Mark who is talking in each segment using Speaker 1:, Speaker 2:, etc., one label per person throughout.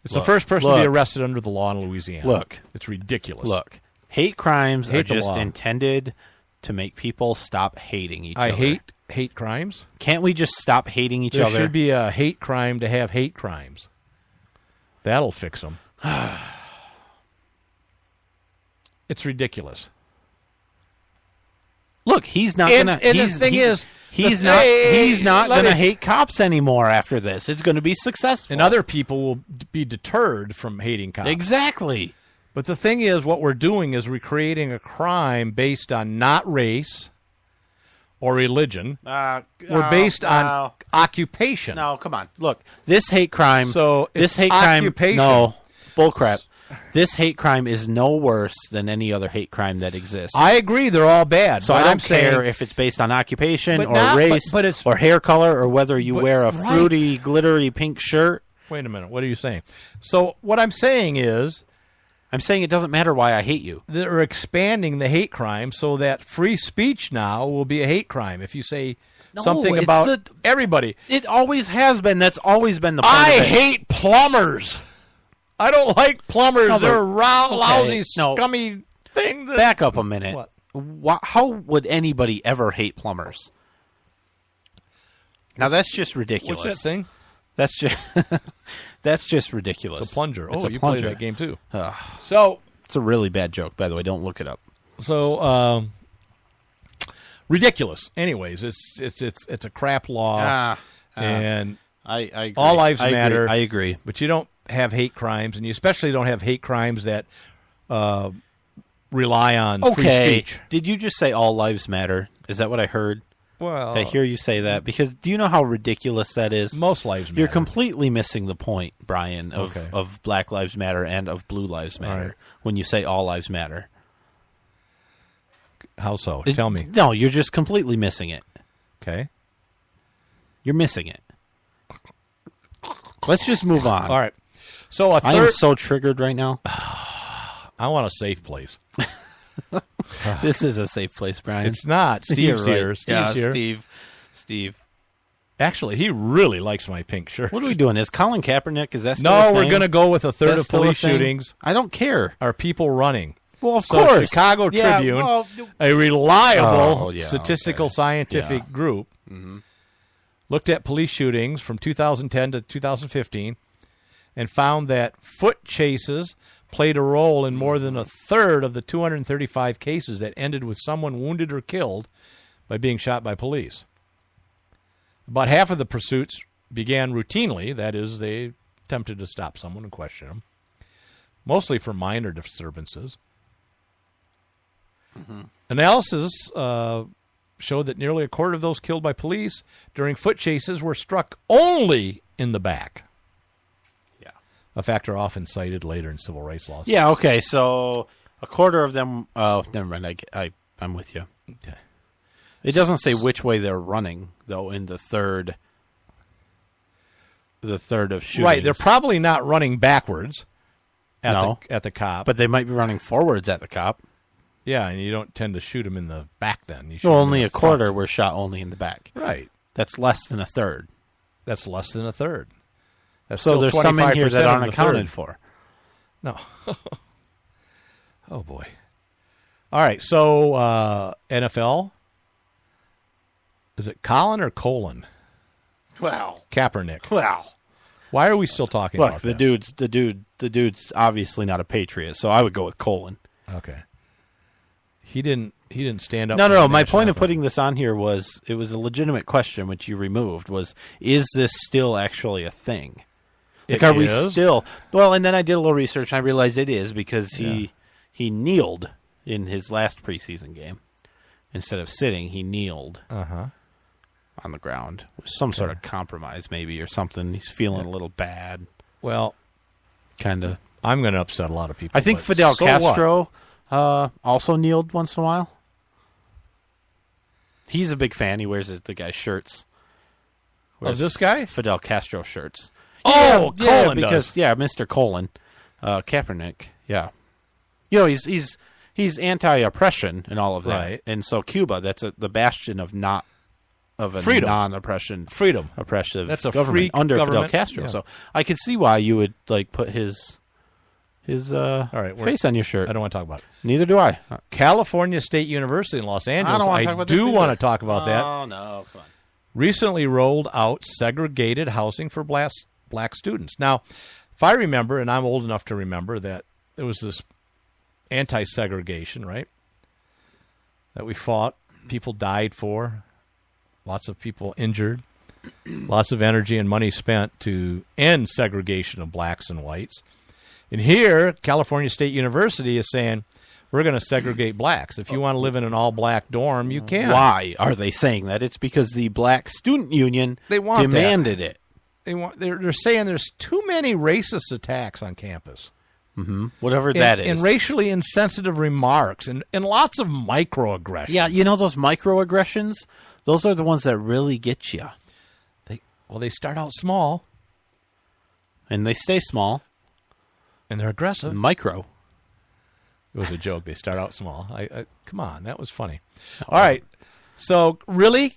Speaker 1: It's the first person to be arrested under the law in Louisiana.
Speaker 2: Look.
Speaker 1: It's ridiculous.
Speaker 2: Look. Hate crimes are just intended to make people stop hating each other.
Speaker 1: I hate crimes.
Speaker 2: Can't we just stop hating each other?
Speaker 1: There should be a hate crime to have hate crimes. That'll fix them. It's ridiculous.
Speaker 2: Look, he's not gonna.
Speaker 1: And the thing is,
Speaker 2: he's not gonna hate cops anymore after this. It's going to be successful,
Speaker 1: and other people will be deterred from hating cops.
Speaker 2: Exactly.
Speaker 1: But the thing is, what we're doing is we're creating a crime based on not race or religion. We're based on occupation.
Speaker 2: No, come on. Look, this hate crime.
Speaker 1: So
Speaker 2: this hate
Speaker 1: occupation.
Speaker 2: crime. No, bullcrap. This hate crime is no worse than any other hate crime that exists.
Speaker 1: I agree, they're all bad.
Speaker 2: So I don't care if it's based on occupation or race or hair color or whether you wear a fruity, glittery pink shirt.
Speaker 1: Wait a minute. What are you saying? So what I'm saying is,
Speaker 2: I'm saying it doesn't matter why I hate you.
Speaker 1: They're expanding the hate crime so that free speech now will be a hate crime. If you say something about everybody.
Speaker 2: It always has been. That's always been the point
Speaker 1: I
Speaker 2: of it.
Speaker 1: hate plumbers. I don't like plumbers. No, they're lousy, scummy thing.
Speaker 2: Back up a minute. How would anybody ever hate plumbers? Now, that's just ridiculous.
Speaker 1: What's that thing?
Speaker 2: That's just ridiculous.
Speaker 1: It's a plunger.
Speaker 2: It's
Speaker 1: you play that game too.
Speaker 2: So it's a really bad joke, by the way. Don't look it up.
Speaker 1: So ridiculous. Anyways, it's a crap law, and
Speaker 2: I agree.
Speaker 1: all lives matter.
Speaker 2: I agree,
Speaker 1: but you don't have hate crimes, and you especially don't have hate crimes that rely on free speech.
Speaker 2: Did you just say all lives matter? Is that what I heard?
Speaker 1: Well,
Speaker 2: I hear you say that because do you know how ridiculous that is?
Speaker 1: Most lives matter.
Speaker 2: You're completely missing the point, Brian, of Black Lives Matter and of Blue Lives Matter when you say all lives matter.
Speaker 1: How so? Tell me.
Speaker 2: No, you're just completely missing it.
Speaker 1: Okay.
Speaker 2: You're missing it. Let's just move on.
Speaker 1: All right. So
Speaker 2: I am so triggered right now.
Speaker 1: I want a safe place.
Speaker 2: This is a safe place, Brian.
Speaker 1: It's not. Steve's here.
Speaker 2: Right.
Speaker 1: Steve's here.
Speaker 2: Steve.
Speaker 1: Actually, he really likes my pink shirt.
Speaker 2: What are we doing? Is Colin Kaepernick? Is that still
Speaker 1: no?
Speaker 2: a
Speaker 1: We're
Speaker 2: thing?
Speaker 1: going to go with a third of police shootings.
Speaker 2: I don't care.
Speaker 1: Are people running?
Speaker 2: Well, of course.
Speaker 1: Chicago Tribune, a reliable statistical scientific group, looked at police shootings from 2010 to 2015 and found that foot chases played a role in more than a third of the 235 cases that ended with someone wounded or killed by being shot by police. About half of the pursuits began routinely, that is, they attempted to stop someone and question them, mostly for minor disturbances. Analysis showed that nearly a quarter of those killed by police during foot chases were struck only in the back. Yeah. A factor often cited later in civil rights lawsuits.
Speaker 2: Yeah, okay, so a quarter of them... Oh, never mind, I'm with you. Okay. It doesn't say which way they're running, though, in the third of shootings.
Speaker 1: Right, they're probably not running backwards at the cop.
Speaker 2: But they might be running forwards at the cop.
Speaker 1: Yeah, and you don't tend to shoot them in the back then.
Speaker 2: Well, only a quarter were shot only in the back.
Speaker 1: Right.
Speaker 2: That's less than a third.
Speaker 1: That's less than a third. That's
Speaker 2: so there's some in here that aren't accounted for.
Speaker 1: No. Oh, boy. All right, so NFL. Is it Colin or Colin?
Speaker 2: Well.
Speaker 1: Kaepernick.
Speaker 2: Well.
Speaker 1: Why are we still talking about that?
Speaker 2: The dude's obviously not a patriot, so I would go with Colin.
Speaker 1: Okay. He didn't stand up.
Speaker 2: No. My point of putting this on here was it was a legitimate question, which you removed. Is this still actually a thing? Like, are we still? Well, and then I did a little research and I realized it is because he kneeled in his last preseason game instead of sitting. He kneeled on the ground. It was some sort of compromise, maybe, or something. He's feeling a little bad.
Speaker 1: Well,
Speaker 2: kind of.
Speaker 1: I'm going to upset a lot of people.
Speaker 2: I think Fidel Castro. Also kneeled once in a while. He's a big fan. He wears the guy's shirts.
Speaker 1: Of this guy?
Speaker 2: Fidel Castro shirts.
Speaker 1: Oh,
Speaker 2: yeah,
Speaker 1: Colin
Speaker 2: because
Speaker 1: does.
Speaker 2: Yeah, Mr. Colin Kaepernick. Yeah, you know he's anti-oppression and all of that,
Speaker 1: right.
Speaker 2: And so Cuba, that's the bastion of not of a
Speaker 1: freedom.
Speaker 2: non-oppression, oppressive
Speaker 1: That's a
Speaker 2: government
Speaker 1: free
Speaker 2: under
Speaker 1: government.
Speaker 2: Fidel Castro.
Speaker 1: Yeah.
Speaker 2: So I could see why you would put his all right, face on your shirt.
Speaker 1: I don't want to talk about it.
Speaker 2: Neither do I.
Speaker 1: California State University in Los Angeles. I do want to talk about that.
Speaker 2: Oh no, come on.
Speaker 1: Recently rolled out segregated housing for black students. Now, if I remember, and I'm old enough to remember that there was this anti-segregation, right? That we fought, people died for, lots of people injured, lots of energy and money spent to end segregation of blacks and whites. And here, California State University is saying, we're going to segregate blacks. If you want to live in an all-black dorm, you can.
Speaker 2: Why are they saying that? It's because the Black Student Union demanded it.
Speaker 1: They're saying there's too many racist attacks on campus.
Speaker 2: Mm-hmm. Whatever that is.
Speaker 1: And racially insensitive remarks and lots of microaggressions.
Speaker 2: Yeah, those microaggressions, those are the ones that really get you.
Speaker 1: They start out small.
Speaker 2: And they stay small.
Speaker 1: And they're aggressive.
Speaker 2: Micro.
Speaker 1: It was a joke. They start out small. Come on, that was funny. All right. So, really,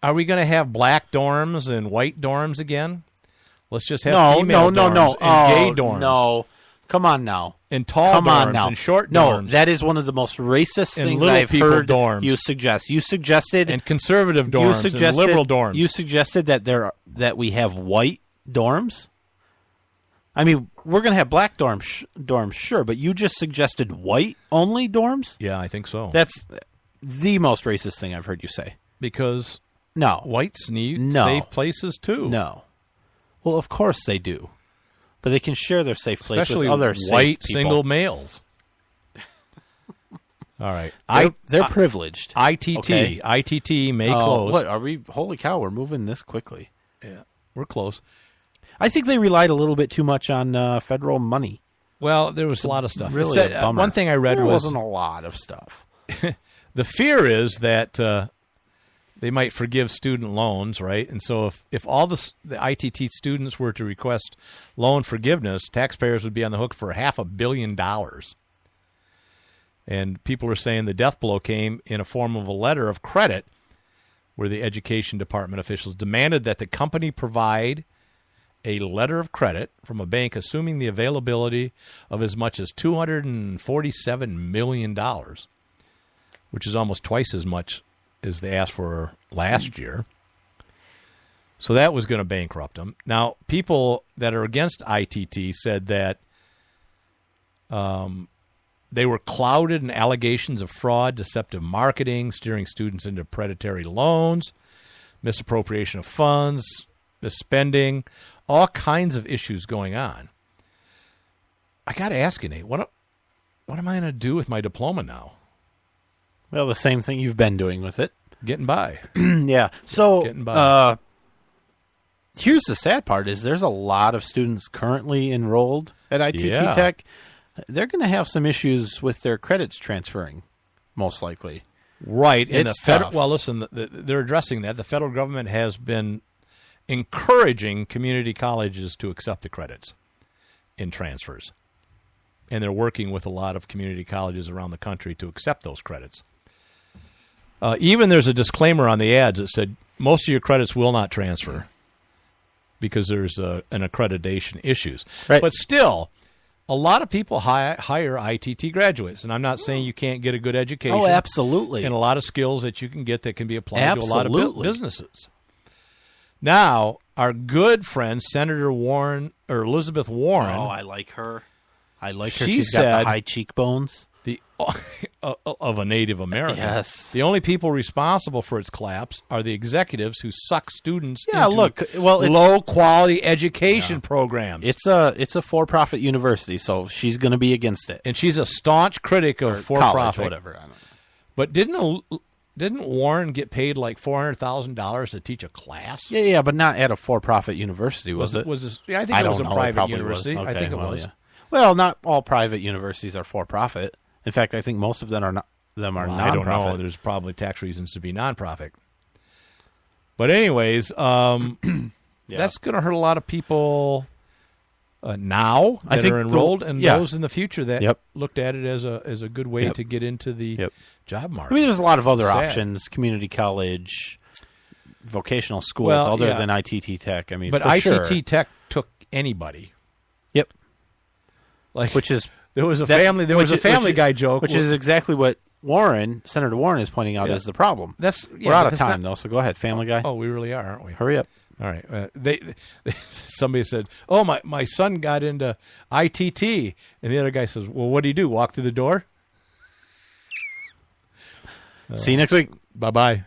Speaker 1: are we going to have black dorms and white dorms again? Let's just have female dorms and gay dorms.
Speaker 2: No. Come on now.
Speaker 1: And tall dorms and short dorms.
Speaker 2: No, that is one of the most racist things I've heard
Speaker 1: dorms.
Speaker 2: You suggest. You suggested...
Speaker 1: And conservative dorms and liberal dorms.
Speaker 2: You suggested that we have white dorms? I mean, we're going to have black dorms, sure, but you just suggested white-only dorms?
Speaker 1: Yeah, I think so.
Speaker 2: That's the most racist thing I've heard you say.
Speaker 1: Because whites need safe places, too.
Speaker 2: No. Well, of course they do. But they can share their safe place
Speaker 1: with
Speaker 2: other
Speaker 1: white
Speaker 2: safe people.
Speaker 1: Single males. All right.
Speaker 2: They're privileged.
Speaker 1: ITT.
Speaker 2: Okay.
Speaker 1: ITT may close.
Speaker 2: What are we? Holy cow, we're moving this quickly.
Speaker 1: Yeah, we're close.
Speaker 2: I think they relied a little bit too much on federal money.
Speaker 1: Well, there was a lot of stuff.
Speaker 2: Really a bummer.
Speaker 1: One thing I read
Speaker 2: wasn't a lot of stuff.
Speaker 1: The fear is that they might forgive student loans, right? And so if all the ITT students were to request loan forgiveness, taxpayers would be on the hook for $500 million. And people are saying the death blow came in a form of a letter of credit where the education department officials demanded that the company provide a letter of credit from a bank assuming the availability of as much as $247 million, which is almost twice as much as they asked for last year. So that was going to bankrupt them. Now, people that are against ITT said that they were clouded in allegations of fraud, deceptive marketing, steering students into predatory loans, misappropriation of funds, misspending, all kinds of issues going on. I got to ask you, Nate, what am I going to do with my diploma now?
Speaker 2: Well, the same thing you've been doing with it.
Speaker 1: Getting by.
Speaker 2: Yeah. So
Speaker 1: Getting by.
Speaker 2: Here's the sad part is there's a lot of students currently enrolled at ITT Tech. They're going to have some issues with their credits transferring, most likely.
Speaker 1: Right.
Speaker 2: It's tough.
Speaker 1: Well, listen, they're addressing that. The federal government has been encouraging community colleges to accept the credits in transfers. And they're working with a lot of community colleges around the country to accept those credits. Even there's a disclaimer on the ads that said most of your credits will not transfer because there's an accreditation issues.
Speaker 2: Right.
Speaker 1: But still, a lot of people hire ITT graduates, and I'm not saying you can't get a good education.
Speaker 2: Oh, absolutely.
Speaker 1: And a lot of skills that you can get that can be applied to a lot of businesses. Now, our good friend, Senator Elizabeth Warren.
Speaker 2: Oh, I like her.
Speaker 1: She
Speaker 2: She's
Speaker 1: said,
Speaker 2: got the high cheekbones.
Speaker 1: Of a Native American.
Speaker 2: Yes.
Speaker 1: The only people responsible for its collapse are the executives who suck students into low-quality education programs.
Speaker 2: It's a for-profit university, so she's going to be against it.
Speaker 1: And she's a staunch critic of for-profit.
Speaker 2: Whatever. I don't know.
Speaker 1: But didn't Warren get paid like $400,000 to teach a class?
Speaker 2: Yeah, but not at a for-profit university, was it?
Speaker 1: Yeah, I think it was a private university.
Speaker 2: Okay,
Speaker 1: I think it was.
Speaker 2: Yeah. Well, not all private universities are for-profit. In fact, I think most of them are nonprofit.
Speaker 1: I don't know. There's probably tax reasons to be nonprofit. But anyways, that's going to hurt a lot of people now that are enrolled, and those in the future that looked at it as a good way to get into the job market.
Speaker 2: I mean, there's a lot of other options: community college, vocational schools other than ITT Tech. I mean,
Speaker 1: but ITT Tech took anybody.
Speaker 2: Yep.
Speaker 1: Which is there was a family Guy joke,
Speaker 2: which is exactly what Senator Warren is pointing out as the problem. We're out of time though, so go ahead. Family Guy.
Speaker 1: Oh, we really are, aren't we?
Speaker 2: Hurry up.
Speaker 1: All right. Somebody said, "Oh, my son got into ITT," and the other guy says, "Well, what do you do? Walk through the door?"
Speaker 2: See you next week.
Speaker 1: Bye-bye.